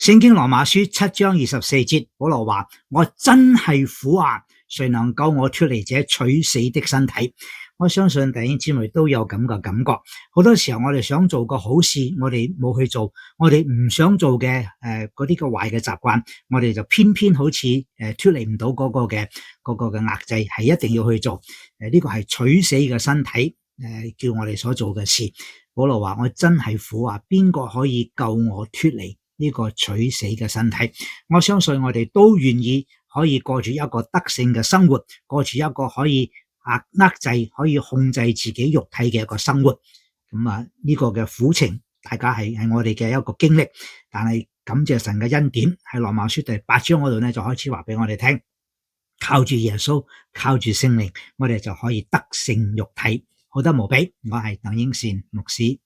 聖經羅馬書7章24節，保羅話：我真係苦啊，誰能救我脫離這取死的身體？我相信弟兄姊妹都有咁嘅感覺。好多時候我哋想做個好事，我哋冇去做；我哋唔想做嘅嗰啲嘅壞嘅習慣，我哋就偏偏好似脫離唔到嗰個嘅壓制，係一定要去做。呢個係取死嘅身體叫我哋所做嘅事。保羅話：我真係苦啊，邊個可以救我脫離呢個取死嘅身體？我相信我哋都願意可以過住一個得勝嘅生活，過住一個可以遏制、可以控制自己肉體嘅一個生活。咁呢個嘅苦情，大家係我哋嘅一個經歷。但係感謝神嘅恩典，喺羅馬書第8章嗰度咧，就開始話俾我哋聽，靠住耶穌，靠住聖靈，我哋就可以得勝肉體，好得無比。我係鄧英善牧師。